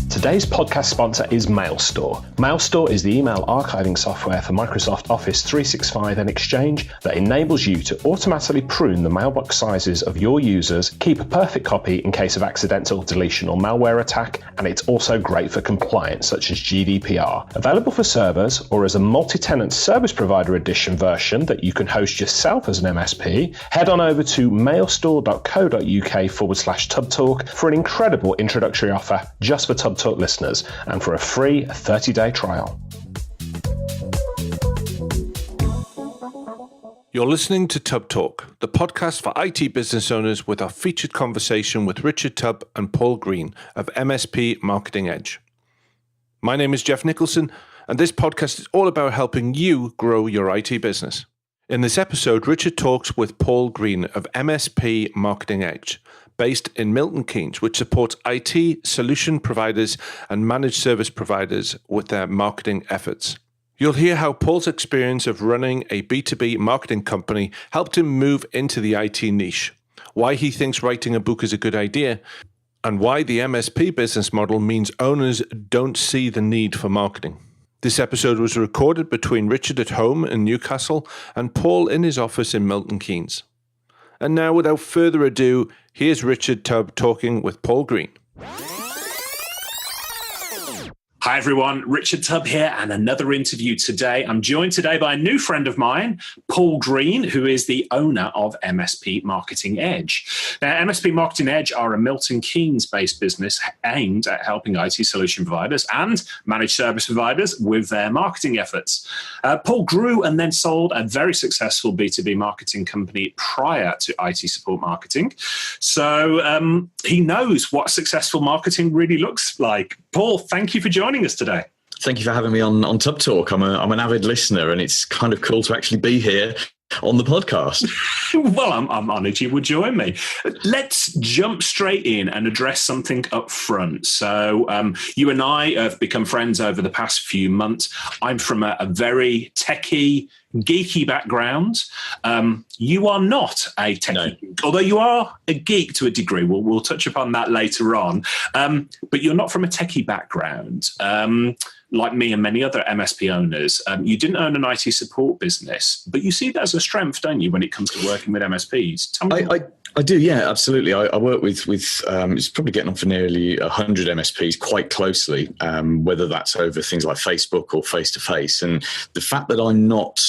Today's podcast sponsor is MailStore. MailStore is the email archiving software for Microsoft Office 365 and Exchange that enables you to automatically prune the mailbox sizes of your users, keep a perfect copy in case of accidental deletion or malware attack, and it's also great for compliance such as GDPR. Available for servers or as a multi-tenant service provider edition version that you can host yourself as an MSP, head on over to mailstore.co.uk/TubbTalk for an incredible introductory offer just for TubbTalk listeners and for a free 30-day trial. You're listening to TubbTalk, the podcast for IT business owners with our featured conversation with Richard.Tubb and Paul.Green of MSP Marketing Edge. My name is Jeff Nicholson, and this podcast is all about helping you grow your IT business. In this episode, Richard talks with Paul.Green of MSP Marketing Edge, based in Milton Keynes, which supports IT solution providers and managed service providers with their marketing efforts. You'll hear how Paul's experience of running a B2B marketing company helped him move into the IT niche, why he thinks writing a book is a good idea, and why the MSP business model means owners don't see the need for marketing. This episode was recorded between Richard at home in Newcastle and Paul in his office in Milton Keynes. And now, without further ado, here's Richard.Tubb talking with Paul.Green. Hi everyone, Richard.Tubb here and another interview today. I'm joined today by a new friend of mine, Paul.Green, who is the owner of MSP Marketing Edge. Now, MSP Marketing Edge are a Milton Keynes-based business aimed at helping IT solution providers and managed service providers with their marketing efforts. Paul grew and then sold a very successful B2B marketing company prior to IT support marketing. So he knows what successful marketing really looks like. Paul, thank you for joining us today. Thank you for having me on TubbTalk. I'm an avid listener, and it's kind of cool to actually be here on the podcast. Well, I'm honoured you would join me. Let's jump straight in and address something up front. So you and I have become friends over the past few months. I'm from a very techie, geeky background. You are not a techie, no. Although you are a geek to a degree. We'll touch upon that later on. But you're not from a techie background. Like me and many other MSP owners, you didn't own an IT support business, but you see that as a strength, don't you, when it comes to working with MSPs? Tell me I do, yeah, absolutely. I work with it's probably getting on for nearly 100 MSPs quite closely, whether that's over things like Facebook or face-to-face. And the fact that I'm not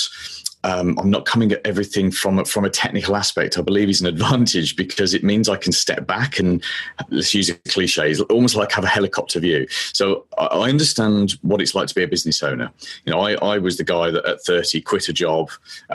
coming at everything from a technical aspect, I believe is an advantage, because it means I can step back and, let's use a cliche, almost like have a helicopter view. So I understand what it's like to be a business owner. You know, I was the guy that at 30 quit a job,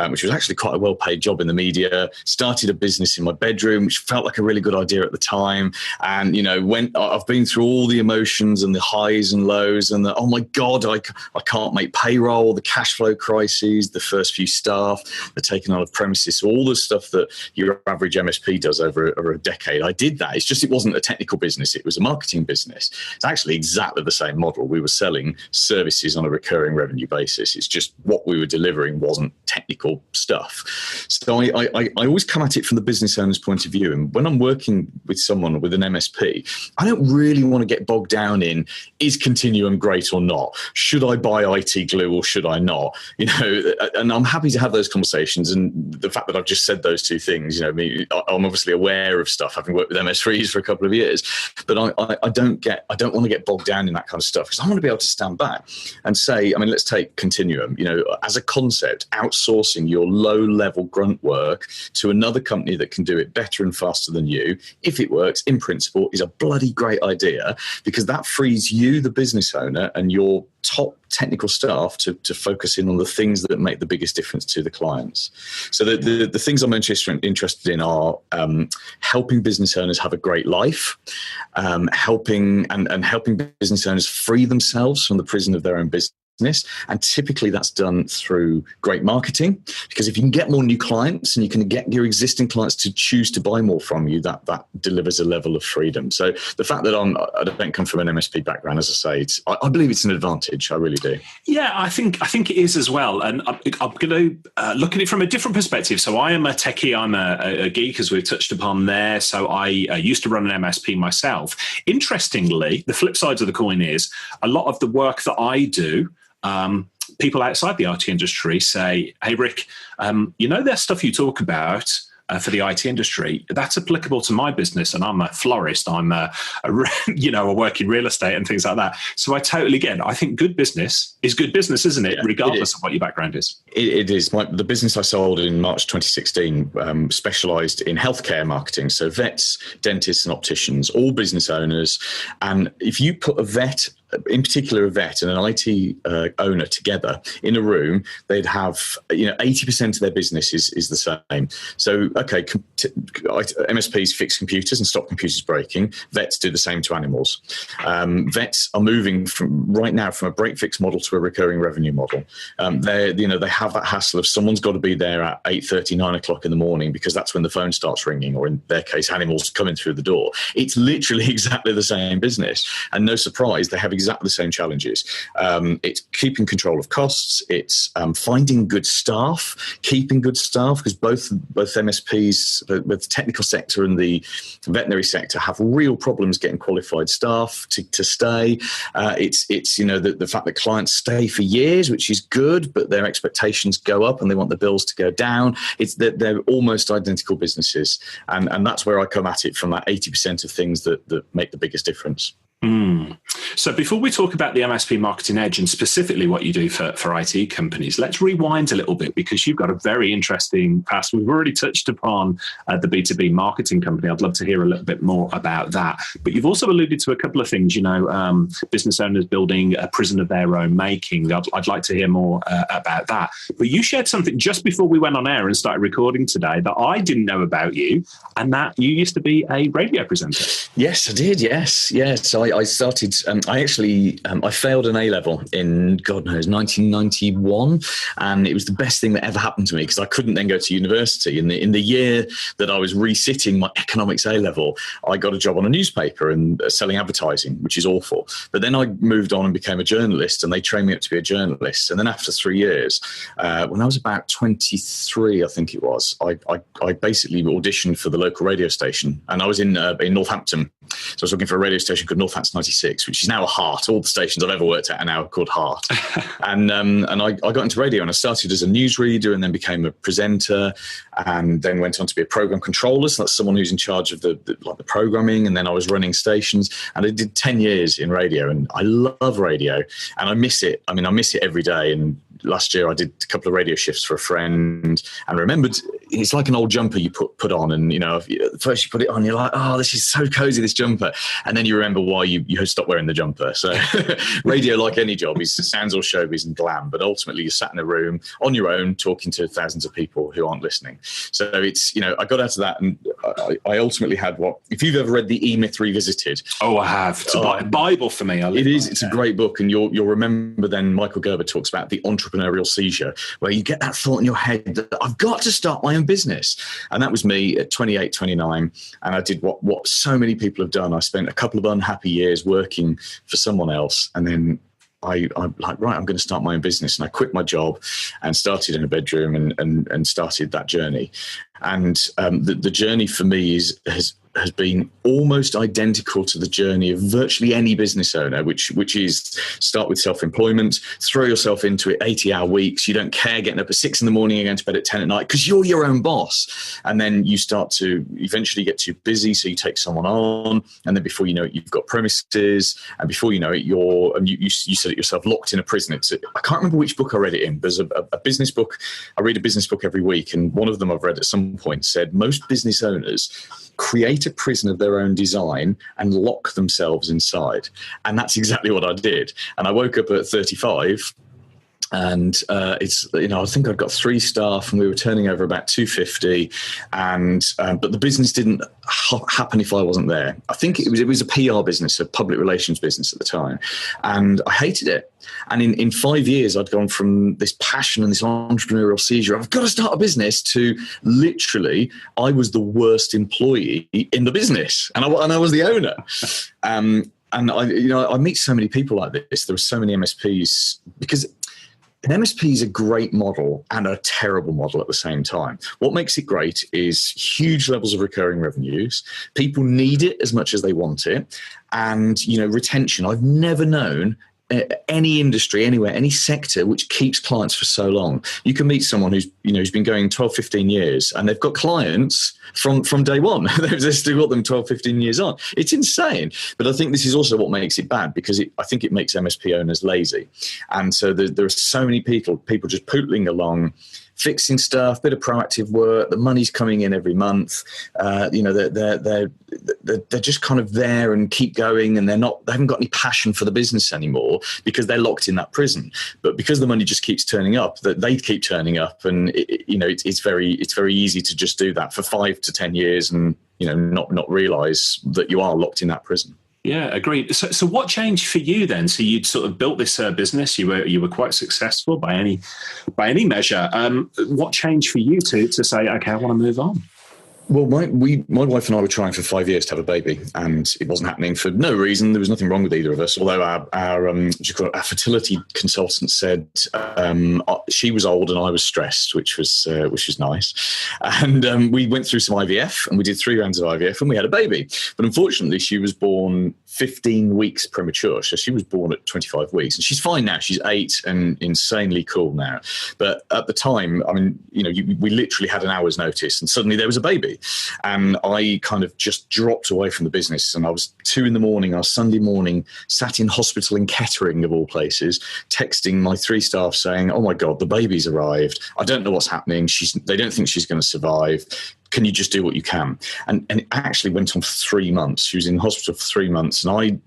which was actually quite a well-paid job in the media, started a business in my bedroom, which felt like a really good idea at the time. And, you know, I've been through all the emotions and the highs and lows and oh my God, I can't make payroll, the cash flow crises, the first few staff, the taking out of premises, all the stuff that your average MSP does over a decade. I did that. It's just, it wasn't a technical business. It was a marketing business. It's actually exactly the same model. We were selling services on a recurring revenue basis. It's just what we were delivering wasn't technical stuff. So I always come at it from the business owner's point of view. And when I'm working with someone, with an MSP, I don't really want to get bogged down in, is Continuum great or not? Should I buy IT glue or should I not? You know, and I'm happy to have those conversations. And the fact that I've just said those two things, you know, I'm obviously aware of stuff, having worked with MSPs for a couple of years, but I don't want to get bogged down in that kind of stuff, because I want to be able to stand back and say, I mean, let's take Continuum, you know, as a concept, outsourcing your low-level grunt work to another company that can do it better and faster than you, if it works, in principle, is a bloody great idea, because that frees you, the business owner, and your top technical staff to focus in on the things that make the biggest difference to the clients. So the things I'm interested in are helping business owners have a great life, helping business owners free themselves from the prison of their own business, business. And typically that's done through great marketing, because if you can get more new clients and you can get your existing clients to choose to buy more from you, that delivers a level of freedom. So the fact that I don't come from an MSP background, as I say, I believe it's an advantage. I really do. Yeah, I think it is as well. And I'm going to look at it from a different perspective. So I am a techie, I'm a geek, as we've touched upon there. So I used to run an MSP myself. Interestingly, the flip side of the coin is a lot of the work that I do, people outside the IT industry say, hey, Rick, there's stuff you talk about for the IT industry, that's applicable to my business, and I'm a florist. I'm I work in real estate and things like that. So I totally get it. I think good business is good business, isn't it? Yeah, regardless of what your background is. It is. The business I sold in March 2016 specialised in healthcare marketing. So vets, dentists, and opticians, all business owners. And if you put a vet, in particular a vet and an IT owner together in a room, they'd have 80% of their business is the same. So okay, MSPs fix computers and stop computers breaking. Vets do the same to animals. Vets are moving right now from a break fix model to a recurring revenue model. They have that hassle of someone's got to be there at 8:30, 9 o'clock in the morning, because that's when the phone starts ringing, or in their case, animals coming through the door. It's literally exactly the same business, and no surprise, they have exactly the same challenges. It's keeping control of costs. It's finding good staff, keeping good staff, because both MSPs, the technical sector and the veterinary sector, have real problems getting qualified staff to stay. It's the fact that clients stay for years, which is good, but their expectations go up and they want the bills to go down. It's that they're almost identical businesses, and that's where I come at it, from that 80% of things that make the biggest difference. So before we talk about the MSP Marketing Edge and specifically what you do for IT companies, let's rewind a little bit, because you've got a very interesting past. We've already touched upon the B2B marketing company. I'd love to hear a little bit more about that. But you've also alluded to a couple of things, business owners building a prison of their own making. I'd like to hear more about that. But you shared something just before we went on air and started recording today that I didn't know about you, and that you used to be a radio presenter. Yes, I did. Yes. I started. I failed an A-level in, God knows, 1991, and it was the best thing that ever happened to me, because I couldn't then go to university. In the year that I was resitting my economics A-level, I got a job on a newspaper and selling advertising, which is awful. But then I moved on and became a journalist, and they trained me up to be a journalist. And then after 3 years, when I was about 23, I think it was, I basically auditioned for the local radio station, and I was in Northampton. So I was looking for a radio station called Northampton 96, which is now a Heart. All the stations I've ever worked at are now called Heart. and I got into radio, and I started as a newsreader and then became a presenter, and then went on to be a program controller. So that's someone who's in charge of the programming. And then I was running stations, and I did 10 years in radio, and I love radio and I miss it. I miss it every day. And last year I did a couple of radio shifts for a friend, and remembered it's like an old jumper you put on, and first you put it on, you're like, oh, this is so cozy, this jumper, and then you remember why you stopped wearing the jumper. So radio, like any job, sounds all showbiz and glam, but ultimately you're sat in a room on your own talking to thousands of people who aren't listening. So it's, I got out of that, and I ultimately had if you've ever read The E-Myth Revisited. Oh, I have. It's a Bible for me. It is. It's a great book, and you'll remember then Michael Gerber talks about the entrepreneurial seizure, where you get that thought in your head that I've got to start my own business. And that was me at 28, 29. And I did what so many people have done. I spent a couple of unhappy years working for someone else, and then I'm like, right, I'm going to start my own business. And I quit my job and started in a bedroom and started that journey. And the journey for me has been almost identical to the journey of virtually any business owner, which is start with self-employment, throw yourself into it, 80-hour weeks. You don't care getting up at 6 a.m. and going to bed at 10 at night, because you're your own boss. And then you start to eventually get too busy, so you take someone on, and then before you know it, you've got premises, and before you know it, you set yourself locked in a prison. I can't remember which book I read it in. There's a business book. I read a business book every week, and one of them I've read at some point said most business owners create a prison of their own design and lock themselves inside. And that's exactly what I did. And I woke up at 35 And it's, I think I've got 3 staff, and we were turning over about 250. And but the business didn't happen if I wasn't there. I think it was a PR business, a public relations business at the time, and I hated it. And in 5 years, I'd gone from this passion and this entrepreneurial seizure, I've got to start a business, to literally, I was the worst employee in the business, and I was the owner. And I meet so many people like this. There were so many MSPs, because an MSP is a great model and a terrible model at the same time. What makes it great is huge levels of recurring revenues. People need it as much as they want it. And, retention. I've never known any industry, anywhere, any sector which keeps clients for so long. You can meet someone who's been going 12, 15 years, and they've got clients from day one. They've still got them 12, 15 years on. It's insane. But I think this is also what makes it bad, because I think it makes MSP owners lazy. And so there are so many people just pootling along, fixing stuff, bit of proactive work. The money's coming in every month. They're just kind of there and keep going, and they haven't got any passion for the business anymore, because they're locked in that prison. But because the money just keeps turning up, that they keep turning up, and it's very easy to just do that for 5 to 10 years and not realize that you are locked in that prison. Yeah, agreed. So what changed for you then? So you'd sort of built this business. You were quite successful by any measure. What changed for you to say, okay, I want to move on? Well, my wife and I were trying for 5 years to have a baby, and it wasn't happening for no reason. There was nothing wrong with either of us. Although our fertility consultant said she was old and I was stressed, which was nice. And we went through some IVF, and we did 3 rounds of IVF, and we had a baby. But unfortunately, she was born 15 weeks premature. So she was born at 25 weeks, and she's fine now. She's 8 and insanely cool now. But at the time, we literally had an hour's notice, and suddenly there was a baby. And I kind of just dropped away from the business, and I was 2 a.m. on a Sunday morning, sat in hospital in Kettering of all places, texting my 3 staff saying, oh my God, the baby's arrived. I don't know what's happening. They don't think she's going to survive. Can you just do what you can? And it actually went on for 3 months. She was in hospital for 3 months, and I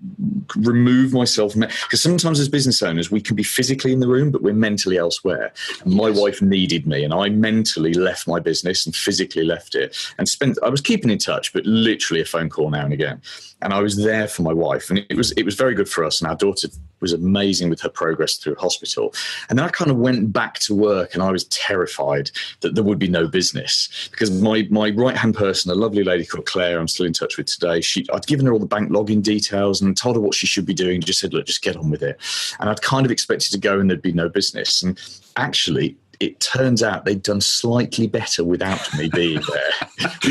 removed myself, because sometimes as business owners, we can be physically in the room, but we're mentally elsewhere. And my wife needed me, and I mentally left my business and physically left it, and I was keeping in touch, but literally a phone call now and again. And I was there for my wife, and it was very good for us. And our daughter was amazing with her progress through hospital. And then I kind of went back to work, and I was terrified that there would be no business, because my right-hand person, a lovely lady called Claire, I'm still in touch with today, I'd given her all the bank login details and told her what she should be doing, just said, look, just get on with it. And I'd kind of expected to go and there'd be no business. And actually, it turns out they'd done slightly better without me being there.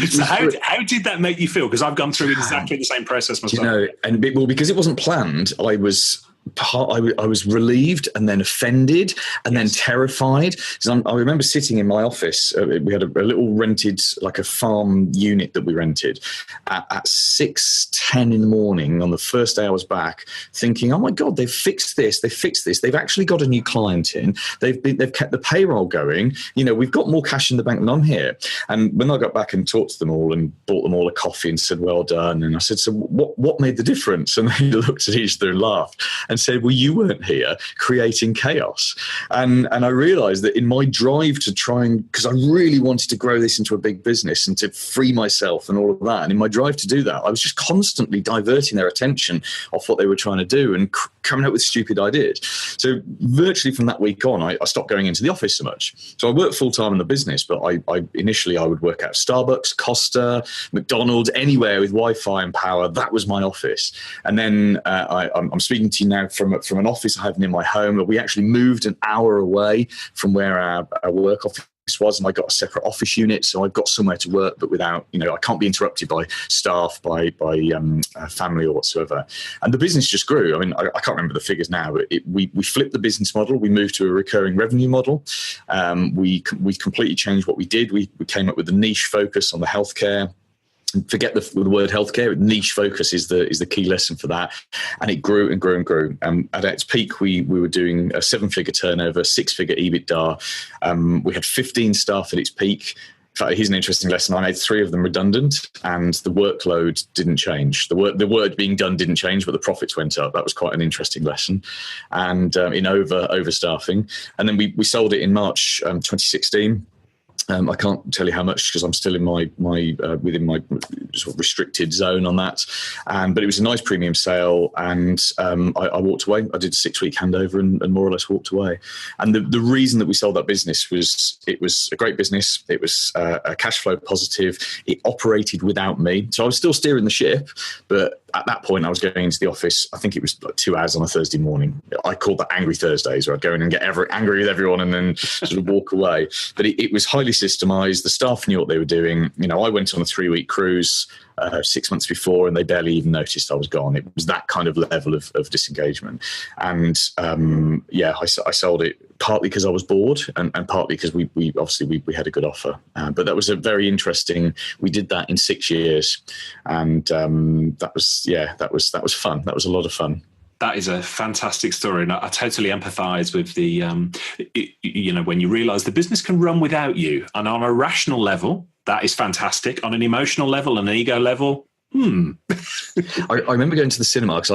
So how did that make you feel? Because I've gone through exactly the same process myself. Because it wasn't planned, I was relieved, and then offended, and then terrified. I remember sitting in my office. We had a little rented, like a farm unit that we rented at 6:10 in the morning on the first day I was back, thinking, oh my God, they've fixed this. They've actually got a new client in. They've kept the payroll going. We've got more cash in the bank than I'm here. And when I got back and talked to them all and bought them all a coffee and said, well done. And I said, so what made the difference? And they looked at each other and laughed and said, well, you weren't here creating chaos. And I realized that in my drive to try because I really wanted to grow this into a big business and to free myself and all of that. And in my drive to do that, I was just constantly diverting their attention off what they were trying to do and coming up with stupid ideas. So virtually from that week on, I stopped going into the office so much. So I worked full time in the business, but initially I would work out Starbucks, Costa, McDonald's, anywhere with Wi-Fi and power. That was my office. And then I'm speaking to you now from an office I have near my home. We actually moved an hour away from where our work office was, and I got a separate office unit, so I've got somewhere to work, but without, I can't be interrupted by staff, by family or whatsoever. And the business just grew. I mean, I can't remember the figures now, but we flipped the business model. We moved to a recurring revenue model. We completely changed what we did. We came up with a niche focus on the healthcare. Forget the word healthcare. Niche focus is the key lesson for that, and it grew and grew and grew. At its peak, we were doing a 7-figure turnover, 6-figure EBITDA. We had 15 staff at its peak. fact, here's an interesting lesson. I made 3 of them redundant, and the workload didn't change. The work being done didn't change, but the profits went up. That was quite an interesting lesson, and in overstaffing. And then we sold it in March 2016. I can't tell you how much because I'm still in my within my sort of restricted zone on that. But it was a nice premium sale, and I walked away. I did a 6-week handover and more or less walked away. And the reason that we sold that business was it was a great business. It was a cash flow positive. It operated without me, so I was still steering the ship. But at that point, I was going into the office. I think it was like 2 hours on a Thursday morning. I called that Angry Thursdays, where I'd go in and get angry with everyone and then sort of walk away. But it was highly systemized. The staff knew what they were doing. I went on a 3-week cruise 6 months before, and they barely even noticed I was gone. It was that kind of level of disengagement. And I sold it partly because I was bored, and partly because we obviously had a good offer. But that was a very interesting. We did that in 6 years, and that was fun. That was a lot of fun. That is a fantastic story, and I totally empathise with the, when you realise the business can run without you, and on a rational level, that is fantastic. On an emotional level, an ego level, I remember going to the cinema because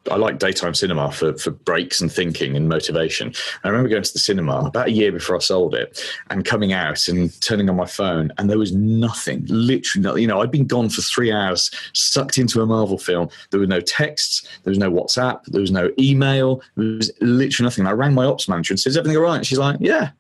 I like daytime cinema for breaks and thinking and motivation. I remember going to the cinema about a year before I sold it and coming out and turning on my phone, and there was nothing, literally nothing. I'd been gone for 3 hours, sucked into a Marvel film. There were no texts, there was no WhatsApp, there was no email, there was literally nothing. I rang my ops manager and said, "Is everything all right?" And she's like, "Yeah."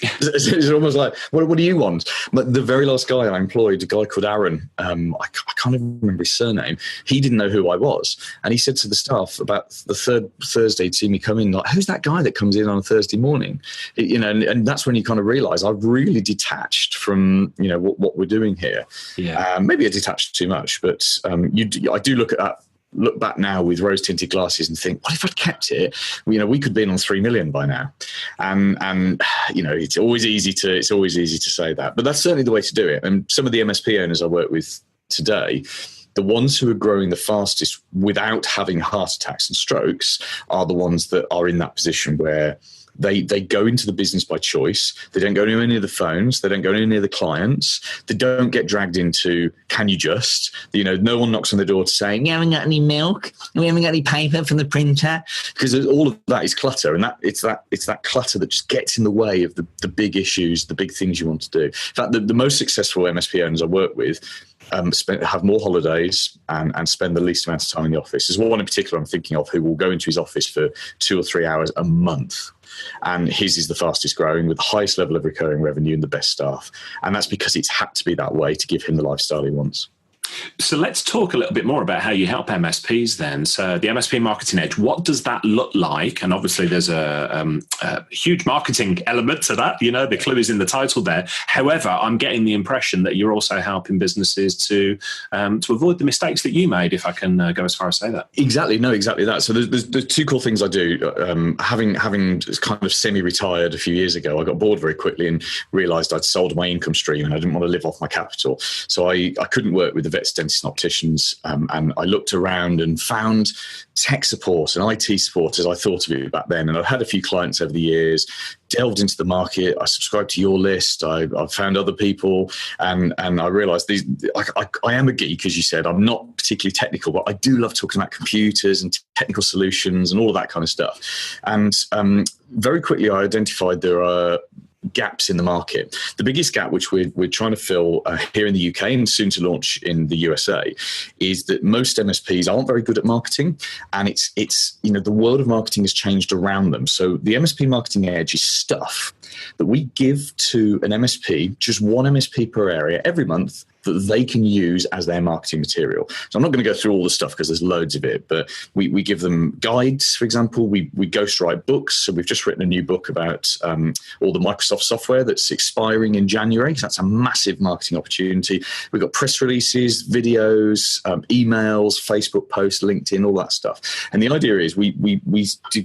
It's almost like, what do you want? But the very last guy I employed, a guy called Aaron, I can't even remember his surname. He didn't know who I was. And he said to the staff about the third Thursday he'd see me come in, like, "Who's that guy that comes in on a Thursday morning?" And that's when you kind of realise I've really detached from, what we're doing here. Yeah. Maybe I detached too much, but I do look back now with rose-tinted glasses and think, what if I'd kept it? We could be in on 3 million by now. And it's always easy to say that, but that's certainly the way to do it. And some of the MSP owners I work with today, the ones who are growing the fastest without having heart attacks and strokes are the ones that are in that position where they go into the business by choice. They don't go anywhere near the phones. They don't go anywhere near the clients. They don't get dragged into, can you just? No one knocks on the door to saying, "You haven't got any milk? We haven't got any paper from the printer?" Because all of that is clutter, and it's that clutter that just gets in the way of the big issues, the big things you want to do. In fact, the most successful MSP owners I work with have more holidays and spend the least amount of time in the office. There's one in particular I'm thinking of who will go into his office for 2 or 3 hours a month. And his is the fastest growing with the highest level of recurring revenue and the best staff. And that's because it's had to be that way to give him the lifestyle he wants. So let's talk a little bit more about how you help MSPs then. So the MSP Marketing Edge, what does that look like? And obviously there's a huge marketing element to that. The clue is in the title there. However, I'm getting the impression that you're also helping businesses to avoid the mistakes that you made, if I can go as far as say that. Exactly that. So there's 2 cool things I do. Having kind of semi-retired a few years ago, I got bored very quickly and realised I'd sold my income stream and I didn't want to live off my capital. So I couldn't work with the vets, dentists and opticians, and I looked around and found tech support and IT support as I thought of it back then. And I've had a few clients over the years, delved into the market. I subscribed to your list. I found other people, and I realised I am a geek, as you said. I'm not particularly technical, but I do love talking about computers and technical solutions and all of that kind of stuff. And very quickly, I identified there are gaps in the market. The biggest gap, which we're trying to fill here in the UK and soon to launch in the USA, is that most MSPs aren't very good at marketing, and it's the world of marketing has changed around them. So the MSP Marketing Edge is stuff that we give to an MSP, just one MSP per area every month, that they can use as their marketing material. So I'm not going to go through all the stuff because there's loads of it, but we give them guides, for example. We ghostwrite books. So we've just written a new book about all the Microsoft software that's expiring in January. So that's a massive marketing opportunity. We've got press releases, videos, emails, Facebook posts, LinkedIn, all that stuff. And the idea is we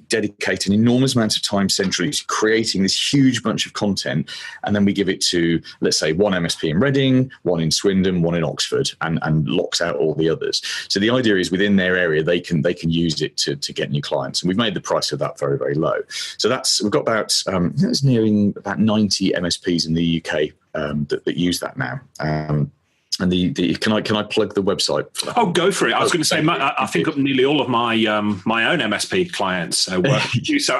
dedicate an enormous amount of time centrally to creating this huge bunch of content, and then we give it to, let's say, one MSP in Reading, one in Swindon, one in Oxford, and locks out all the others. So the idea is within their area, they can use it to get new clients. And we've made the price of that very, very low. So we've got about, it's nearing about 90 MSPs in the UK that use that now. And can I plug the website? Oh, go for it. I was going to say, I think nearly all of my my own MSP clients. So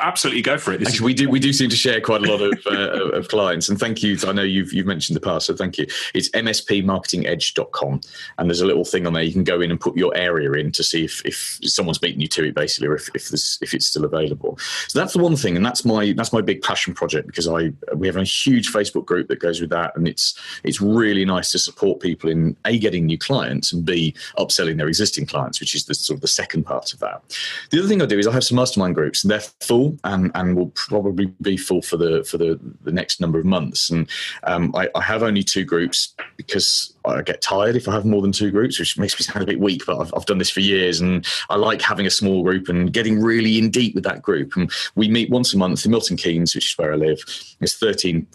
absolutely go for it. Actually, we do seem to share quite a lot of clients. And thank you. I know you've mentioned the past, so thank you. It's mspmarketingedge.com, and there's a little thing on there. You can go in and put your area in to see if someone's beaten you to it, basically, or if it's still available. So that's the one thing, and that's my big passion project, because we have a huge Facebook group that goes with that, and it's really nice to support people in A, getting new clients, and B, upselling their existing clients, which is the sort of the second part of that. The other thing I do is I have some mastermind groups, and they're full and will probably be full for the next number of months. And I have only 2 groups because I get tired if I have more than 2 groups, which makes me sound a bit weak, but I've done this for years, and I like having a small group and getting really in deep with that group. And we meet once a month in Milton Keynes, which is where I live. There's 13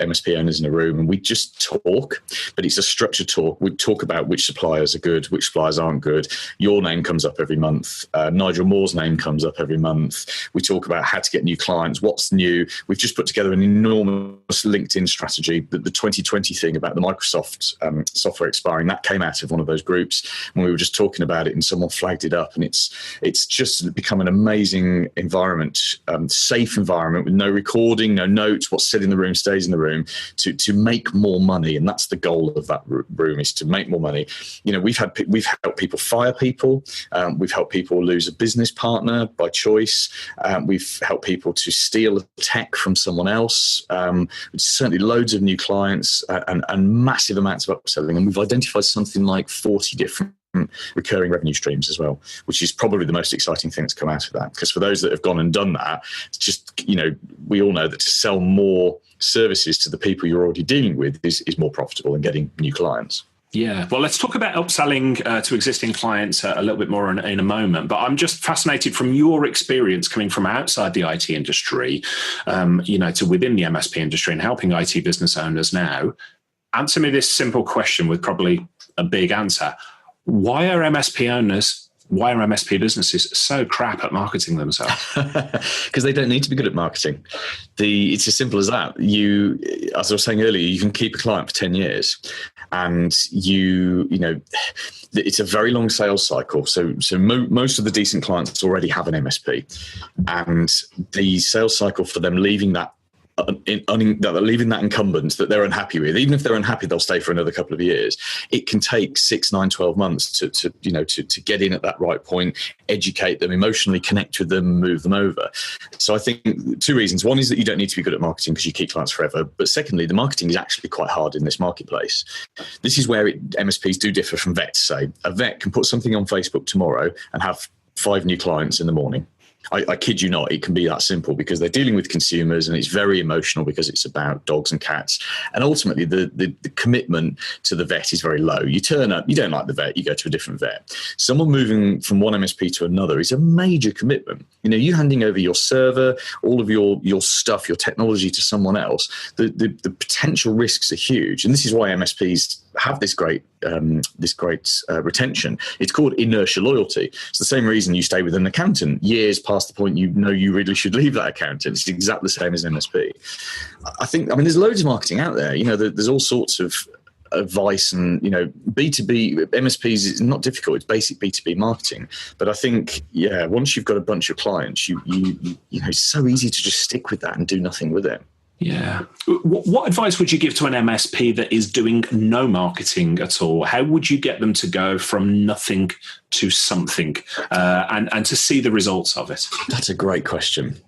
MSP owners in a room, and we just talk, but it's a structured talk. We talk about which suppliers are good, which suppliers aren't good. Your name comes up every month. Nigel Moore's name comes up every month. We talk about how to get new clients, what's new. We've just put together an enormous LinkedIn strategy. The 2020 thing about the Microsoft software expiring, that came out of one of those groups, and we were just talking about it, and someone flagged it up, and it's just become an amazing environment, safe environment with no recording, no notes. What's said in the room stays in the room, to make more money, and that's the goal of that room, is to make more money. We've helped people fire people, we've helped people lose a business partner by choice, we've helped people to steal tech from someone else, certainly loads of new clients, and massive amounts of upselling, and we've identified something like 40 different recurring revenue streams as well, which is probably the most exciting thing that's come out of that. Because for those that have gone and done that, it's just, we all know that to sell more services to the people you're already dealing with is more profitable than getting new clients. Yeah, well, let's talk about upselling to existing clients a little bit more in a moment. But I'm just fascinated from your experience coming from outside the IT industry, to within the MSP industry and helping IT business owners now. Answer me this simple question with probably a big answer. Why are MSP businesses so crap at marketing themselves? Because they don't need to be good at marketing. It's as simple as that. As I was saying earlier, you can keep a client for 10 years, and it's a very long sales cycle. So most of the decent clients already have an MSP, and the sales cycle for them leaving that incumbent that they're unhappy with, even if they're unhappy, they'll stay for another couple of years. It can take 6, 9, 12 months to get in at that right point, educate them, emotionally connect with them, move them over. So I think 2 reasons. One is that you don't need to be good at marketing because you keep clients forever. But secondly, the marketing is actually quite hard in this marketplace. This is where MSPs do differ from vets. Say a vet can put something on Facebook tomorrow and have 5 new clients in the morning. I kid you not, it can be that simple, because they're dealing with consumers, and it's very emotional because it's about dogs and cats. And ultimately, the commitment to the vet is very low. You turn up, you don't like the vet, you go to a different vet. Someone moving from one MSP to another is a major commitment. You handing over your server, all of your stuff, your technology to someone else, the potential risks are huge. And this is why MSPs have this great retention. It's called inertia loyalty. It's the same reason you stay with an accountant years past the point you really should leave that accountant. It's exactly the same as MSP. There's loads of marketing out there. There's all sorts of advice, and B2B MSPs is not difficult. It's basic B2B marketing. But I think, once you've got a bunch of clients, it's so easy to just stick with that and do nothing with it. Yeah. What advice would you give to an MSP that is doing no marketing at all? How would you get them to go from nothing to something and to see the results of it? That's a great question.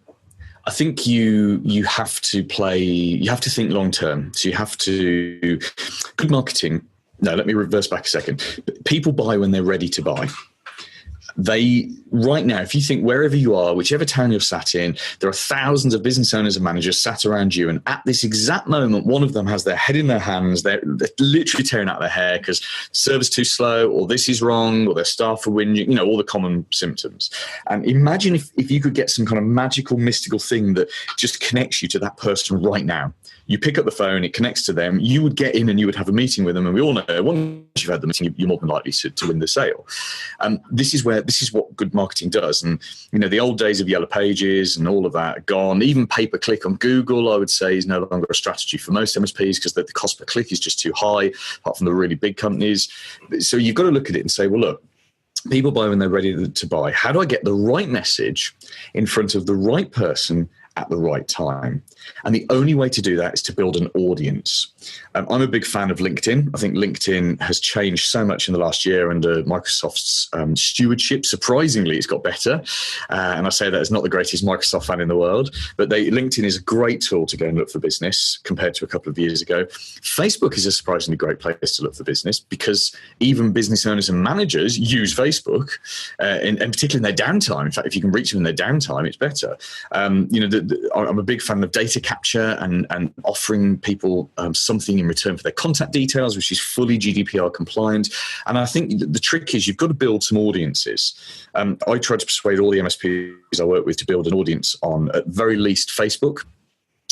I think you have to think long term. So you have to, good marketing. No, let me reverse back a second. People buy when they're ready to buy. Right now, if you think wherever you are, whichever town you're sat in, there are thousands of business owners and managers sat around you. And at this exact moment, one of them has their head in their hands. They're literally tearing out their hair because service too slow, or this is wrong, or their staff are whinging, all the common symptoms. And imagine if you could get some kind of magical, mystical thing that just connects you to that person right now. You pick up the phone, it connects to them, you would get in and you would have a meeting with them. And we all know once you've had the meeting, you're more than likely to win the sale. This is where this is what good marketing does. And, the old days of yellow pages and all of that are gone. Even pay-per-click on Google, I would say, is no longer a strategy for most MSPs because the cost per click is just too high, apart from the really big companies. So you've got to look at it and say, well, look, people buy when they're ready to buy. How do I get the right message in front of the right person at the right time? And the only way to do that is to build an audience. I'm a big fan of LinkedIn. I think LinkedIn has changed so much in the last year under Microsoft's stewardship. Surprisingly, it's got better. And I say that as not the greatest Microsoft fan in the world, but LinkedIn is a great tool to go and look for business compared to a couple of years ago. Facebook is a surprisingly great place to look for business because even business owners and managers use Facebook, and particularly in their downtime. In fact, if you can reach them in their downtime, it's better. I'm a big fan of data capture and offering people something in return for their contact details, which is fully GDPR compliant. And I think the trick is you've got to build some audiences. I try to persuade all the MSPs I work with to build an audience on, at very least, Facebook.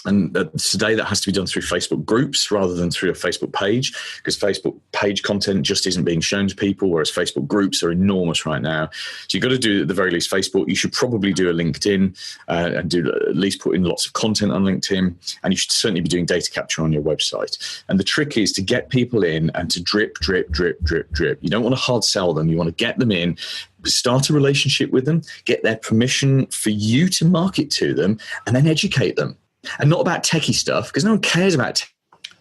And today that has to be done through Facebook groups rather than through a Facebook page, because Facebook page content just isn't being shown to people, whereas Facebook groups are enormous right now. So you've got to do, at the very least, Facebook. You should probably do a LinkedIn and at least put in lots of content on LinkedIn. And you should certainly be doing data capture on your website. And the trick is to get people in and to drip, drip, drip, drip, drip. You don't want to hard sell them. You want to get them in, start a relationship with them, get their permission for you to market to them, and then educate them. And not about techie stuff, because no one cares about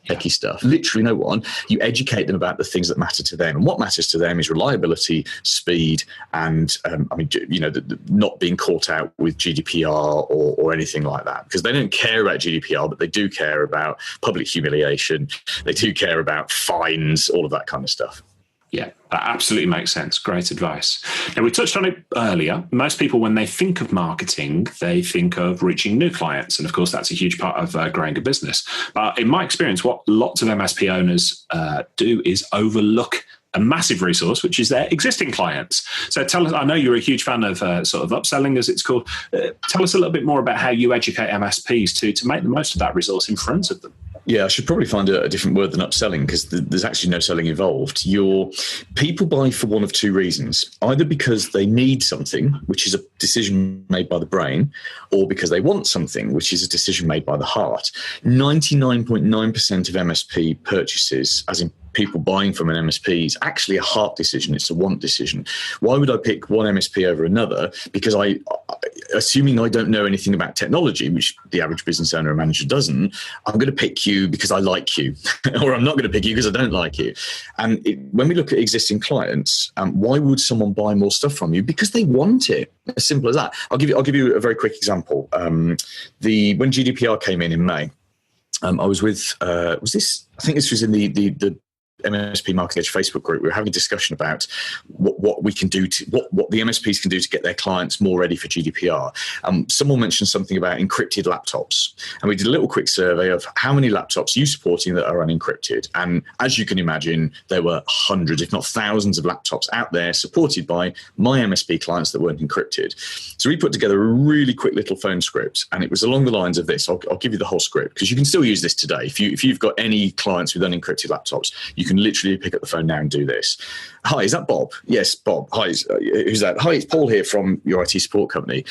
techie stuff. Literally no one. You educate them about the things that matter to them. And what matters to them is reliability, speed, and not being caught out with GDPR or anything like that. Because they don't care about GDPR, but they do care about public humiliation. They do care about fines, all of that kind of stuff. Yeah, that absolutely makes sense. Great advice. Now, we touched on it earlier. Most people, when they think of marketing, they think of reaching new clients. And of course, that's a huge part of growing a business. But in my experience, what lots of MSP owners do is overlook a massive resource, which is their existing clients. So tell us, I know you're a huge fan of sort of upselling, as it's called. Tell us a little bit more about how you educate MSPs to make the most of that resource in front of them. Yeah, I should probably find a different word than upselling, because there's actually no selling involved. Your people buy for one of two reasons: either because they need something, which is a decision made by the brain, or because they want something, which is a decision made by the heart. 99.9% of MSP purchases, as in people buying from an MSP, is actually a heart decision. It's a want decision. Why would I pick one MSP over another? Because assuming I don't know anything about technology, which the average business owner or manager doesn't, I'm going to pick you because I like you, or I'm not going to pick you because I don't like you. And when we look at existing clients, why would someone buy more stuff from you? Because they want it. As simple as that. I'll give you a very quick example. When GDPR came in May, I was with I think this was in the MSP Marketing Edge Facebook group. We were having a discussion about what we can do what the MSPs can do to get their clients more ready for GDPR. Someone mentioned something about encrypted laptops, and we did a little quick survey of how many laptops you supporting that are unencrypted. And as you can imagine, there were hundreds, if not thousands, of laptops out there supported by my MSP clients that weren't encrypted. So we put together a really quick little phone script, and it was along the lines of this. I'll give you the whole script, because you can still use this today. If you've got any clients with unencrypted laptops, you can literally pick up the phone now and do this. Hi, is that Bob? Yes, Bob. Hi, who's that? Hi, it's Paul here from your IT support company.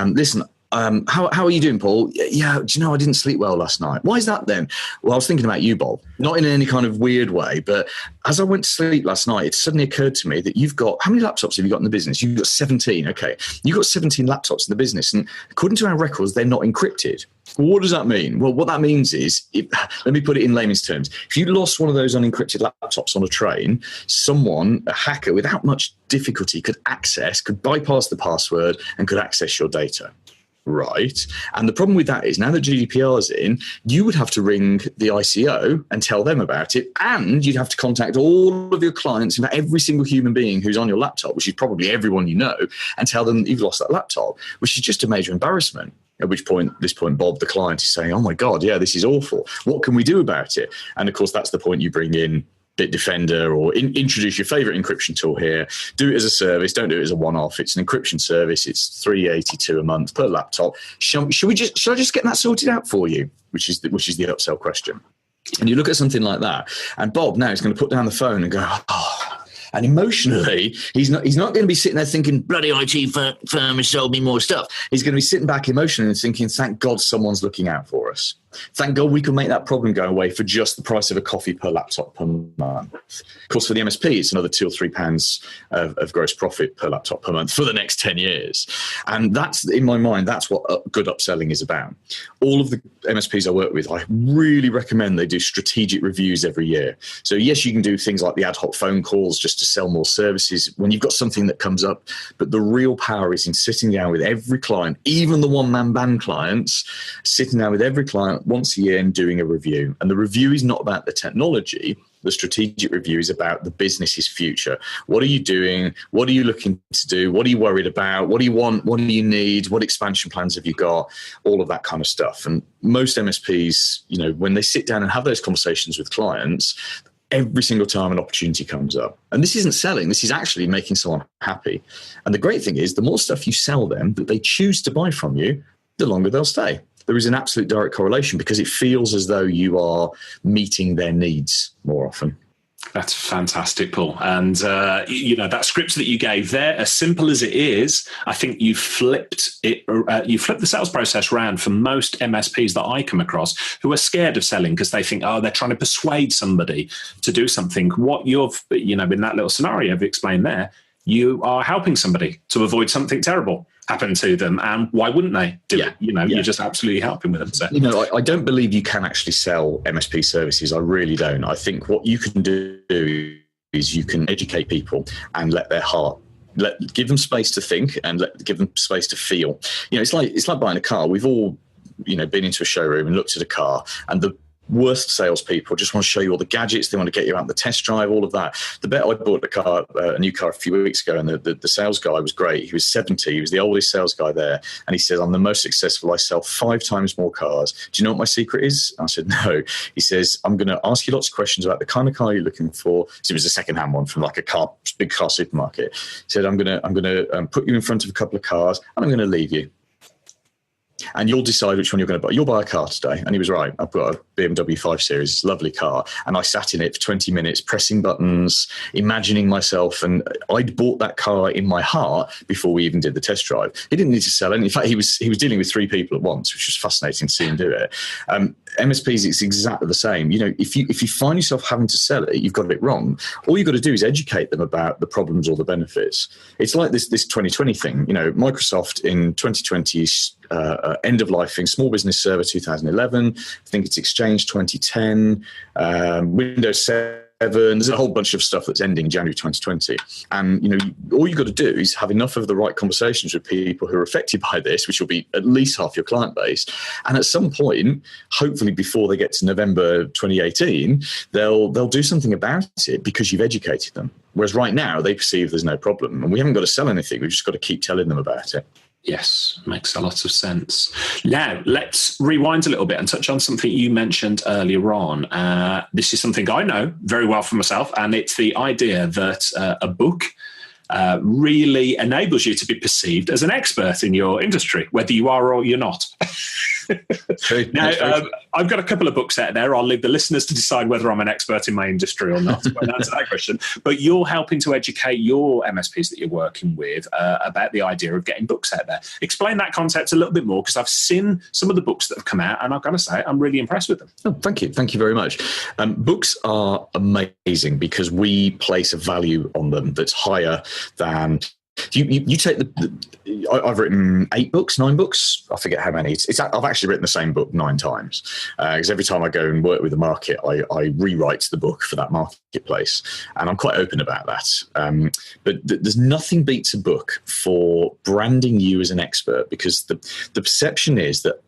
Listen, how are you doing, Paul? Yeah, do you know, I didn't sleep well last night. Why is that then? Well, I was thinking about you, Bob. Not in any kind of weird way, but as I went to sleep last night, it suddenly occurred to me that you've got, how many laptops have you got in the business? You've got 17. Okay. You've got 17 laptops in the business. And according to our records, they're not encrypted. Well, what does that mean? Well, what that means is, let me put it in layman's terms. If you lost one of those unencrypted laptops on a train, someone, a hacker, without much difficulty could bypass the password and could access your data. Right. And the problem with that is, now that GDPR is in, you would have to ring the ICO and tell them about it. And you'd have to contact all of your clients, in fact, every single human being who's on your laptop, which is probably everyone you know, and tell them you've lost that laptop, which is just a major embarrassment. At which point, Bob, the client, is saying, oh my God, yeah, this is awful. What can we do about it? And of course, that's the point you bring in Bitdefender, or introduce your favorite encryption tool here. Do it as a service. Don't do it as a one-off. It's an encryption service. It's $382 a month per laptop. Should I just get that sorted out for you? Which is the upsell question. And you look at something like that, and Bob now is going to put down the phone and go, oh, And emotionally, he's not going to be sitting there thinking, bloody IT firm has sold me more stuff. He's going to be sitting back emotionally and thinking, thank God someone's looking out for us. Thank God we can make that problem go away for just the price of a coffee per laptop per month. Of course, for the MSP, it's another £2 or £3 of gross profit per laptop per month for the next 10 years. And that's, in my mind, that's what good upselling is about. All of the MSPs I work with, I really recommend they do strategic reviews every year. So yes, you can do things like the ad hoc phone calls just to sell more services when you've got something that comes up. But the real power is in sitting down with every client, even the one-man band clients, sitting down with every client once a year and doing a review. And the review is not about the technology. The strategic review is about the business's future. What are you doing? What are you looking to do? What are you worried about? What do you want? What do you need? What expansion plans have you got? All of that kind of stuff. And most MSPs, when they sit down and have those conversations with clients, every single time an opportunity comes up. And this isn't selling, this is actually making someone happy. And the great thing is, the more stuff you sell them that they choose to buy from you, the longer they'll stay. There is an absolute direct correlation because it feels as though you are meeting their needs more often. That's fantastic, Paul. And, that script that you gave there, as simple as it is, I think you flipped it. You flipped the sales process around for most MSPs that I come across who are scared of selling because they think, they're trying to persuade somebody to do something. What you've, in that little scenario I've explained there, you are helping somebody to avoid something terrible happen to them, and why wouldn't they do it? You're just absolutely helping with them. So. I don't believe you can actually sell MSP services. I really don't. I think what you can do is you can educate people and let their heart give them space to think and give them space to feel. It's like buying a car. We've all been into a showroom and looked at a car, and the worst salespeople just want to show you all the gadgets. They want to get you out on the test drive, all of that. The bet I bought a new car a few weeks ago, and the sales guy was great. He was 70. He was the oldest sales guy there. And he said, I'm the most successful. I sell 5 times more cars. Do you know what my secret is? I said, no. He says, I'm going to ask you lots of questions about the kind of car you're looking for. So it was a second-hand one from like a big car supermarket. He said, I'm going to put you in front of a couple of cars, and I'm going to leave you. And you'll decide which one you're going to buy. You'll buy a car today. And he was right. I've got a BMW 5 Series, lovely car. And I sat in it for 20 minutes, pressing buttons, imagining myself. And I'd bought that car in my heart before we even did the test drive. He didn't need to sell it. In fact, he was dealing with 3 people at once, which was fascinating to see him do it. MSPs, it's exactly the same. If you find yourself having to sell it, you've got it wrong. All you've got to do is educate them about the problems or the benefits. It's like this 2020 thing. Microsoft in 2020 end of life thing, Small Business Server 2011. I think it's Exchange 2010, Windows 7. There's a whole bunch of stuff that's ending January 2020. And, all you've got to do is have enough of the right conversations with people who are affected by this, which will be at least half your client base. And at some point, hopefully before they get to November 2018, they'll do something about it because you've educated them. Whereas right now, they perceive there's no problem. And we haven't got to sell anything. We've just got to keep telling them about it. Yes, makes a lot of sense. Now, let's rewind a little bit and touch on something you mentioned earlier on. This is something I know very well for myself, and it's the idea that a book really enables you to be perceived as an expert in your industry, whether you are or you're not. Now, I've got a couple of books out there. I'll leave the listeners to decide whether I'm an expert in my industry or not when I answer that question. But you're helping to educate your MSPs that you're working with about the idea of getting books out there. Explain that concept a little bit more, because I've seen some of the books that have come out, and I've got to say, I'm really impressed with them. Oh, thank you. Thank you very much. Books are amazing because we place a value on them that's higher than... You take I've written 8 books, 9 books. I forget how many. I've actually written the same book 9 times because every time I go and work with the market, I rewrite the book for that marketplace, and I'm quite open about that. But there's nothing beats a book for branding you as an expert, because the perception is that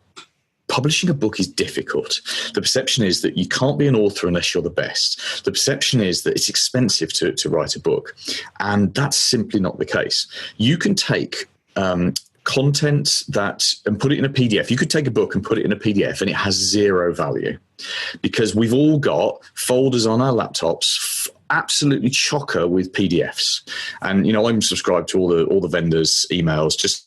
publishing a book is difficult. The perception is that you can't be an author unless you're the best. The perception is that it's expensive to write a book. And that's simply not the case. You can take content and put it in a PDF. You could take a book and put it in a PDF and it has 0 value, because we've all got folders on our laptops absolutely chocker with PDFs. And, I'm subscribed to all the vendors' emails just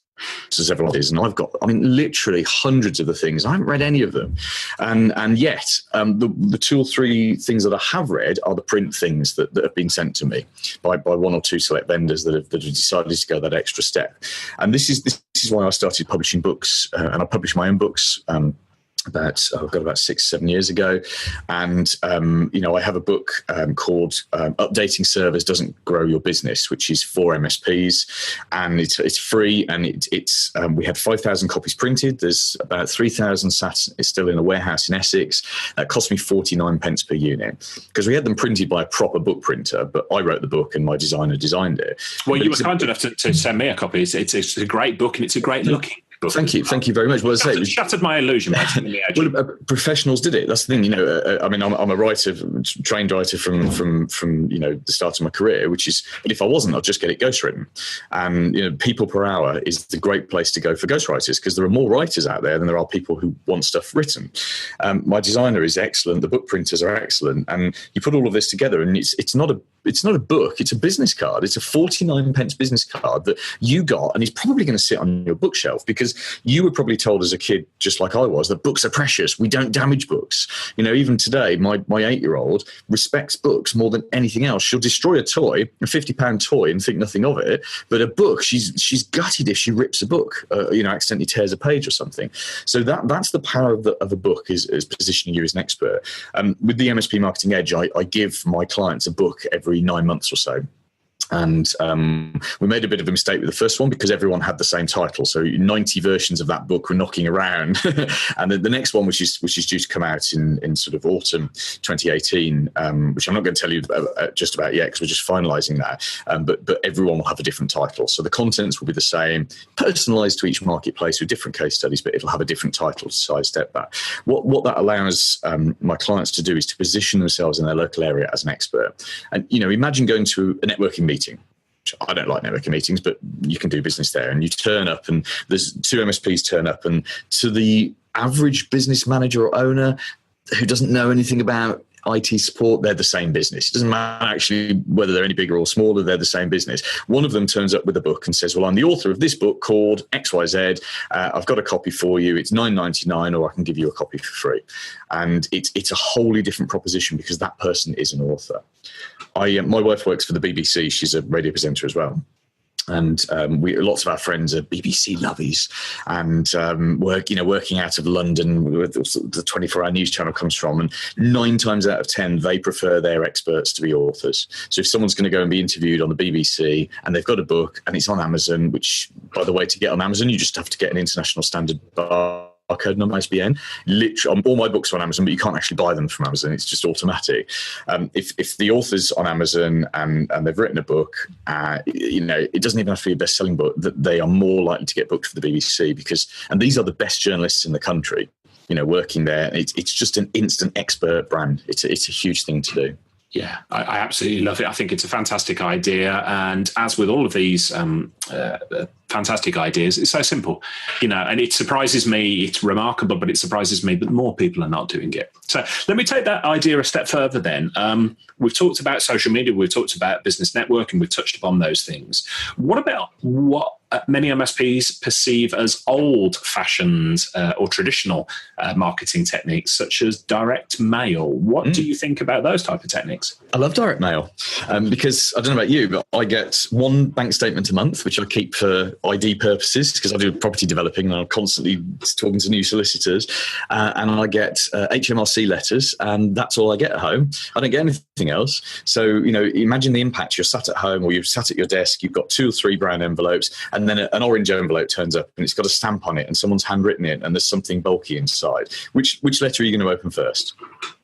as everyone is, and I've got, literally hundreds of the things. I haven't read any of them, and yet the 2 or 3 things that I have read are the print things that have been sent to me by 1 or 2 select vendors that have decided to go that extra step. And this is why I started publishing books, and I publish my own books. I've got about 6-7 years ago, and I have a book called "Updating Servers Doesn't Grow Your Business," which is for MSPs, and it's free, and it's we had 5,000 copies printed. There's about 3,000 sat. It's still in a warehouse in Essex. That cost me 49 pence per unit because we had them printed by a proper book printer, but I wrote the book and my designer designed it. Well, you were kind enough to send me a copy. It's a great book, and it's a great looking. Thank you very much. Well, it shattered my illusion. Professionals did it. That's the thing, I'm a writer, trained writer from the start of my career. Which is, but if I wasn't, I'd just get it ghostwritten. And people per hour is the great place to go for ghostwriters because there are more writers out there than there are people who want stuff written. My designer is excellent. The book printers are excellent, and you put all of this together, and it's not a book. It's a business card. It's a 49 pence business card that you got, and it's probably going to sit on your bookshelf because you were probably told as a kid, just like I was, that books are precious. We don't damage books. Even today, my 8-year-old respects books more than anything else. She'll destroy a toy, a £50 toy, and think nothing of it. But a book, she's gutted if she rips a book, accidentally tears a page or something. So that's the power of a book is positioning you as an expert. With the MSP Marketing Edge, I give my clients a book every 9 months or so. And we made a bit of a mistake with the first one because everyone had the same title. So 90 versions of that book were knocking around. And the next one, which is due to come out in sort of autumn 2018, which I'm not going to tell you just about yet because we're just finalising that. But everyone will have a different title. So the contents will be the same, personalised to each marketplace with different case studies, but it'll have a different title to sidestep that. What that allows my clients to do is to position themselves in their local area as an expert. And, imagine going to a networking meeting. I don't like networking meetings, but you can do business there. And you turn up and there's 2 MSPs turn up, and to the average business manager or owner who doesn't know anything about IT support, they're the same business. It doesn't matter actually whether they're any bigger or smaller, they're the same business. One of them turns up with a book and says, well, I'm the author of this book called XYZ. I've got a copy for you. It's $9.99, or I can give you a copy for free. And it's a wholly different proposition because that person is an author. My wife works for the BBC. She's a radio presenter as well. And lots of our friends are BBC lovies, and working out of London, where the 24-hour news channel comes from. And 9 times out of 10, they prefer their experts to be authors. So if someone's going to go and be interviewed on the BBC, and they've got a book, and it's on Amazon, which, by the way, to get on Amazon, you just have to get an international standard barcode number, ISBN. Literally, all my books are on Amazon, but you can't actually buy them from Amazon. It's just automatic. If the author's on Amazon and they've written a book, it doesn't even have to be a best-selling book, that they are more likely to get booked for the BBC and these are the best journalists in the country, working there. It's just an instant expert brand. It's a huge thing to do. Yeah, I absolutely love it. I think it's a fantastic idea. And as with all of these fantastic ideas, it's so simple, and it surprises me. It's remarkable, but it surprises me that more people are not doing it. So let me take that idea a step further then. We've talked about social media. We've talked about business networking. We've touched upon those things. What about what many MSPs perceive as old-fashioned or traditional marketing techniques, such as direct mail? What do you think about those type of techniques? I love direct mail because, I don't know about you, but I get 1 bank statement a month, which I keep for ID purposes because I do property developing and I'm constantly talking to new solicitors. And I get HMRC letters, and that's all I get at home. I don't get anything else. So, imagine the impact. You're sat at home or you're sat at your desk, you've got 2 or 3 brown envelopes, and then an orange envelope turns up and it's got a stamp on it and someone's handwritten it and there's something bulky inside. Which letter are you going to open first?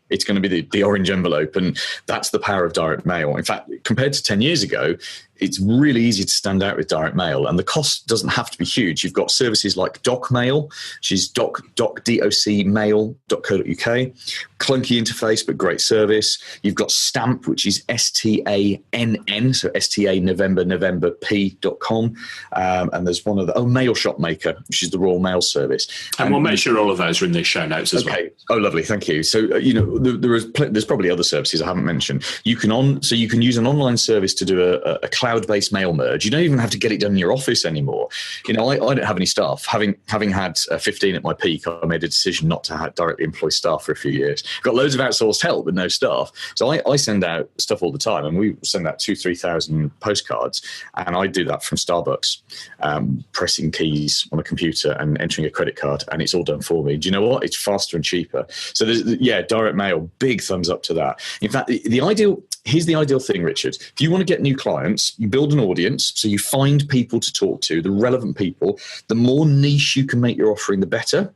It's going to be the orange envelope, and that's the power of direct mail. In fact, compared to 10 years ago, it's really easy to stand out with direct mail, and the cost doesn't have to be huge. You've got services like DocMail, which is docmail.co.uk, clunky interface but great service. You've got Stamp, which is STANN, so STA November P.com, and there's one other, Mail Shop Maker, which is the Royal Mail Service. And we'll make sure all of those are in the show notes as well. Oh, lovely, thank you. So there's probably other services I haven't mentioned. You can use an online service to do a cloud cloud-based mail merge. You don't even have to get it done in your office anymore. I don't have any staff. Having had 15 at my peak, I made a decision not to directly employ staff for a few years. Got loads of outsourced help, but no staff. So I send out stuff all the time, and we send out 2,000-3,000 postcards, and I do that from Starbucks, pressing keys on a computer and entering a credit card, and it's all done for me. Do you know what? It's faster and cheaper. So direct mail, big thumbs up to that. In fact, here's the ideal thing, Richard. If you want to get new clients, you build an audience, so you find people to talk to, the relevant people. The more niche you can make your offering, the better.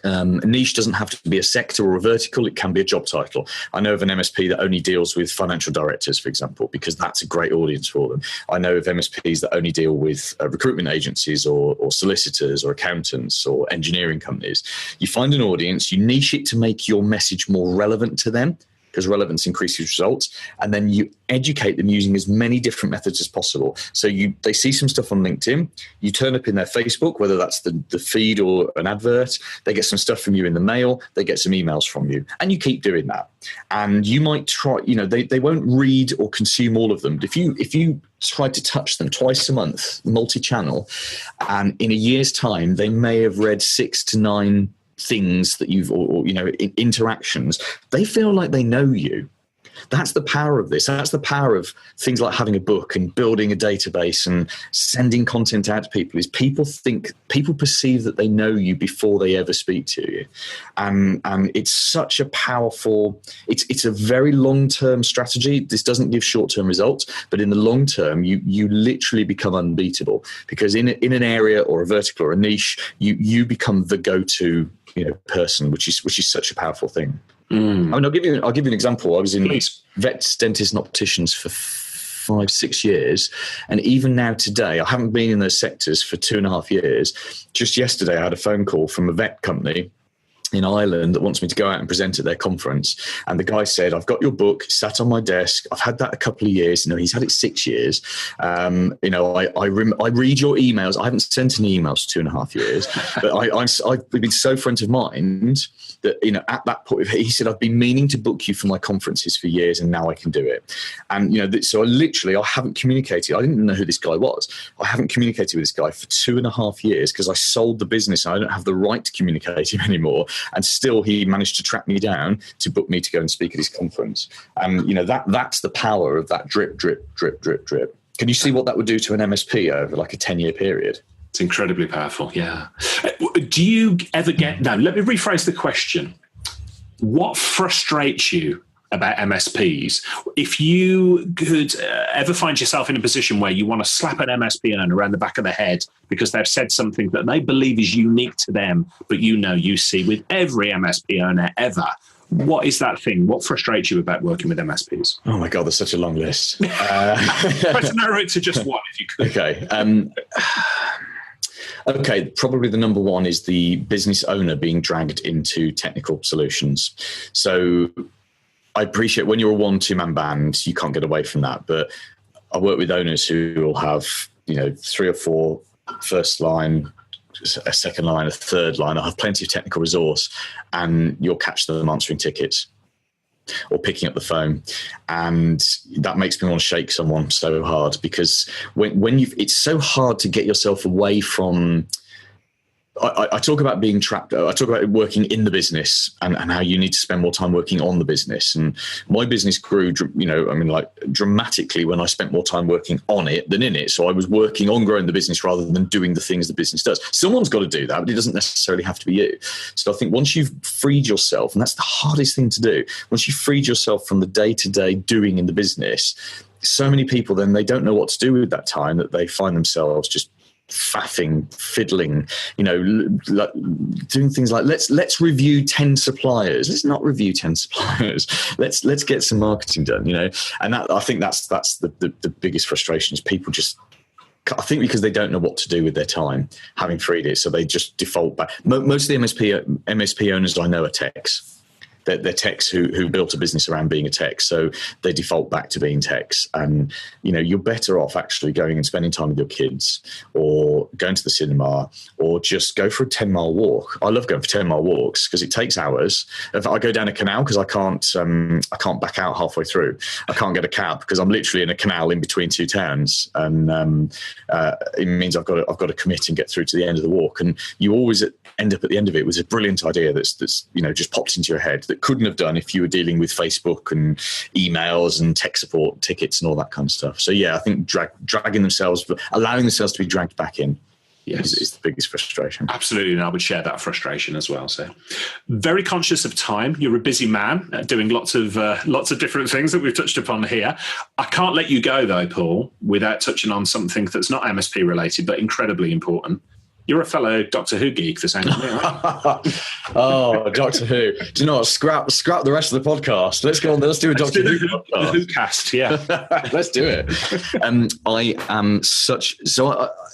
A niche doesn't have to be a sector or a vertical. It can be a job title. I know of an MSP that only deals with financial directors, for example, because that's a great audience for them. I know of MSPs that only deal with recruitment agencies or solicitors or accountants or engineering companies. You find an audience, you niche it to make your message more relevant to them, because relevance increases results, and then you educate them using as many different methods as possible. So they see some stuff on LinkedIn, you turn up in their Facebook, whether that's the feed or an advert, they get some stuff from you in the mail, they get some emails from you, and you keep doing that. And you might try, they won't read or consume all of them. If you try to touch them twice a month, multi-channel, and in a year's time, they may have read 6 to 9 things that interactions. They feel like they know you. That's the power of this. That's the power of things like having a book and building a database and sending content out to people. Is people perceive that they know you before they ever speak to you, and it's such a powerful. It's a very long-term strategy. This doesn't give short-term results, but in the long term, you literally become unbeatable, because in an area or a vertical or a niche, you become the go-to person, which is such a powerful thing. I mean, I'll give you an example. I was in vets, dentists, and opticians for 5-6 years, and even now today, I haven't been in those sectors for 2.5 years. Just yesterday, I had a phone call from a vet company in Ireland that wants me to go out and present at their conference. And the guy said, I've got your book, sat on my desk. I've had that a couple of years. He's had it 6 years. I read your emails. I haven't sent any emails for 2.5 years, but I've been so front of mind that, at that point, he said, I've been meaning to book you for my conferences for years, and now I can do it. And, so I haven't communicated. I didn't even know who this guy was. I haven't communicated with this guy for 2.5 years because I sold the business and I don't have the right to communicate him anymore. And still he managed to track me down to book me to go and speak at his conference. And, that's the power of that drip, drip, drip, drip, drip. Can you see what that would do to an MSP over like a 10-year period? It's incredibly powerful, yeah. Do you ever let me rephrase the question. What frustrates you about MSPs? If you could ever find yourself in a position where you want to slap an MSP owner around the back of the head because they've said something that they believe is unique to them, but you see with every MSP owner ever, what is that thing? What frustrates you about working with MSPs? Oh my God, there's such a long list. Try to narrow it to just one if you could. Okay. Okay, probably the number one is the business owner being dragged into technical solutions. So I appreciate when you're a 1-2 man band, you can't get away from that. But I work with owners who will have, 3 or 4 first line, a second line, a third line. I have plenty of technical resource, and you'll catch them answering tickets or picking up the phone. And that makes me want to shake someone so hard, because when it's so hard to get yourself away from, I talk about being trapped. I talk about working in the business and how you need to spend more time working on the business. And my business grew, dramatically when I spent more time working on it than in it. So I was working on growing the business rather than doing the things the business does. Someone's got to do that, but it doesn't necessarily have to be you. So I think once you've freed yourself, and that's the hardest thing to do, once you've freed yourself from the day-to-day doing in the business, so many people then they don't know what to do with that time, that they find themselves just faffing, fiddling, doing things like let's review 10 suppliers. Let's not review 10 suppliers. Let's get some marketing done. And that, I think that's the biggest frustration is people just, I think because they don't know what to do with their time, having freed it, so they just default back. Most of the MSP owners I know are techs. they're techs who built a business around being a tech, so they default back to being techs. And you're better off actually going and spending time with your kids, or going to the cinema, or just go for a 10-mile walk. I love going for 10-mile walks because it takes hours. If I go down a canal, because I can't back out halfway through. I can't get a cab because I'm literally in a canal in between two towns, and it means I've got to commit and get through to the end of the walk. And you always end up at the end of it with a brilliant idea that's just popped into your head that couldn't have done if you were dealing with Facebook and emails and tech support tickets and all that kind of stuff. So yeah, I think allowing themselves to be dragged back in. Yes, is the biggest frustration. Absolutely, and I would share that frustration as well. So, very conscious of time. You're a busy man doing lots of different things that we've touched upon here. I can't let you go though, Paul, without touching on something that's not MSP related but incredibly important. You're a fellow Doctor Who geek, the same as me, right? Oh, Doctor Who. Do you know what? Scrap the rest of the podcast. Let's go on. Let's do a Doctor Who podcast. The Who cast, yeah. Let's do it. I am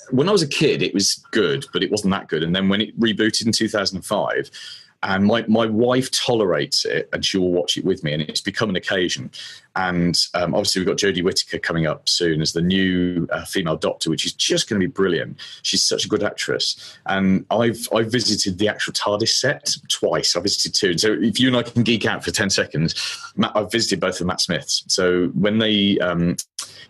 when I was a kid, it was good, but it wasn't that good. And then when it rebooted in 2005, and my wife tolerates it, and she will watch it with me, and it's become an occasion. And obviously we've got Jodie Whittaker coming up soon as the new female Doctor, which is just going to be brilliant. She's such a good actress. And I've visited the actual TARDIS set twice. I visited two. So if you and I can geek out for 10 seconds, I've visited both of Matt Smith's. So when they... do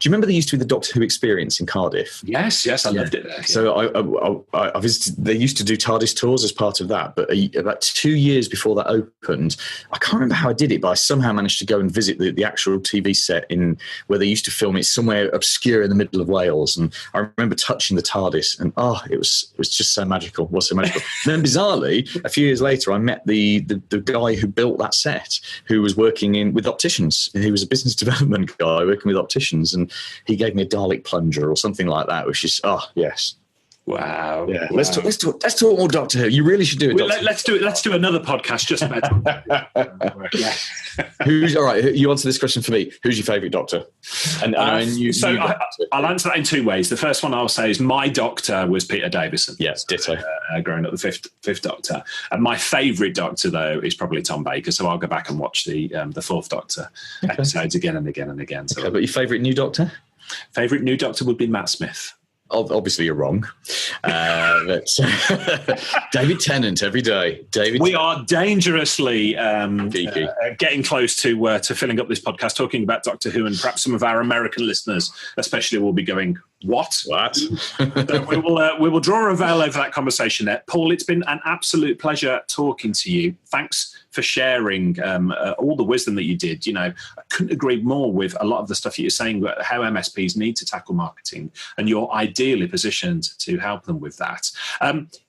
you remember they used to be the Doctor Who experience in Cardiff? Yes, I loved it there. Yeah. So I visited. They used to do TARDIS tours as part of that, but about 2 years before that opened, I can't remember how I did it, but I somehow managed to go and visit the actual TV set in where they used to film it, somewhere obscure in the middle of Wales. And I remember touching the TARDIS, and it was just so magical. It was so magical. And then bizarrely, a few years later, I met the guy who built that set, who was working with opticians. He was a business development guy working with opticians, and he gave me a Dalek plunger or something like that, which is yes. Wow. Yeah. Wow. Let's talk more Doctor Who. You really should do it. Let's do another podcast just about Who's all right? You answer this question for me. Who's your favourite Doctor? I'll answer that in two ways. The first one I'll say is my Doctor was Peter Davison. Yes, ditto. Growing up, the fifth Doctor. And my favourite Doctor though is probably Tom Baker. So I'll go back and watch the fourth Doctor episodes again and again and again. So but your favourite new Doctor? Favourite new Doctor would be Matt Smith. Obviously, you're wrong. But David Tennant every day. We are dangerously getting close to filling up this podcast, talking about Doctor Who, and perhaps some of our American listeners, especially, will be going, "What?" So we will draw a veil over that conversation there. Paul, it's been an absolute pleasure talking to you. Thanks for sharing all the wisdom that you did. I couldn't agree more with a lot of the stuff that you're saying about how MSPs need to tackle marketing, and you're ideally positioned to help them with that.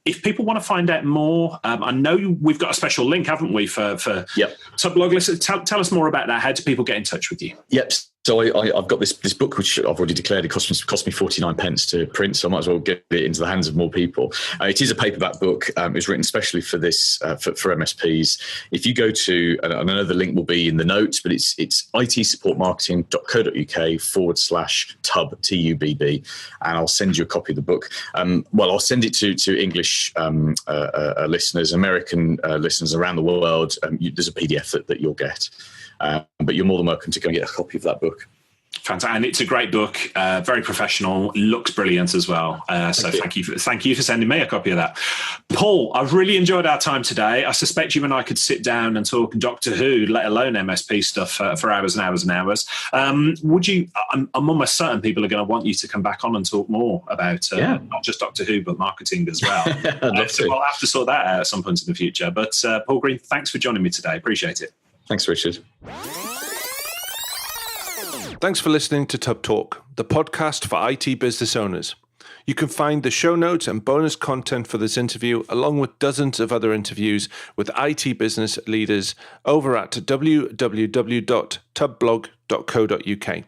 If people want to find out more, I know we've got a special link, haven't we, for TubbTalk listeners? Tell us more about that. How do people get in touch with you? Yep. So I've got this book, which I've already declared it cost me 49 pence to print, so I might as well get it into the hands of more people. It is a paperback book. It's written especially for this for MSPs. If you go to, and I know the link will be in the notes, but it's itsupportmarketing.co.uk/Tubb, Tubb, and I'll send you a copy of the book. I'll send it to English listeners, American listeners around the world. There's a PDF that you'll get. But you're more than welcome to go and get a copy of that book. Fantastic. And it's a great book, very professional, looks brilliant as well. So thank you for sending me a copy of that. Paul, I've really enjoyed our time today. I suspect you and I could sit down and talk Doctor Who, let alone MSP stuff for hours and hours and hours. Would you, I'm almost certain people are going to want you to come back on and talk more about not just Doctor Who, but marketing as well. I'd love to. We'll have to sort that out at some point in the future. But Paul.Green, thanks for joining me today. Appreciate it. Thanks, Richard. Thanks for listening to TubbTalk, the podcast for IT business owners. You can find the show notes and bonus content for this interview, along with dozens of other interviews with IT business leaders, over at www.tubbblog.co.uk.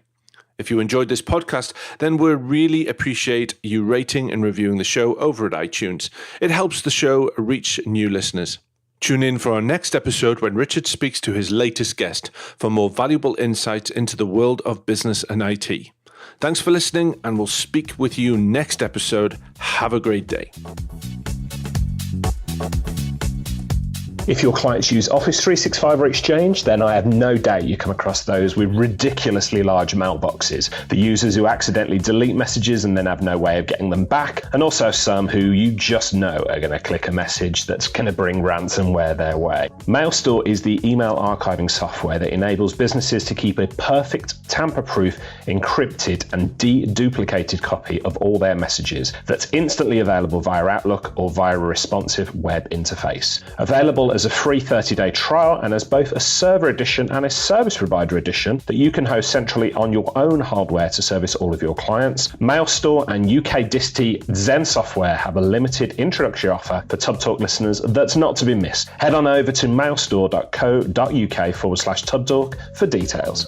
If you enjoyed this podcast, then we'd really appreciate you rating and reviewing the show over at iTunes. It helps the show reach new listeners. Tune in for our next episode when Richard speaks to his latest guest for more valuable insights into the world of business and IT. Thanks for listening, and we'll speak with you next episode. Have a great day. If your clients use Office 365 or Exchange, then I have no doubt you come across those with ridiculously large mailboxes. The users who accidentally delete messages and then have no way of getting them back, and also some who you just know are going to click a message that's going to bring ransomware their way. MailStore is the email archiving software that enables businesses to keep a perfect, tamper-proof, encrypted and de-duplicated copy of all their messages that's instantly available via Outlook or via a responsive web interface. Available as a free 30-day trial and as both a server edition and a service provider edition that you can host centrally on your own hardware to service all of your clients, MailStore and UK Disti Zen Software have a limited introductory offer for TubbTalk listeners that's not to be missed. Head on over to mailstore.co.uk/TubbTalk for details.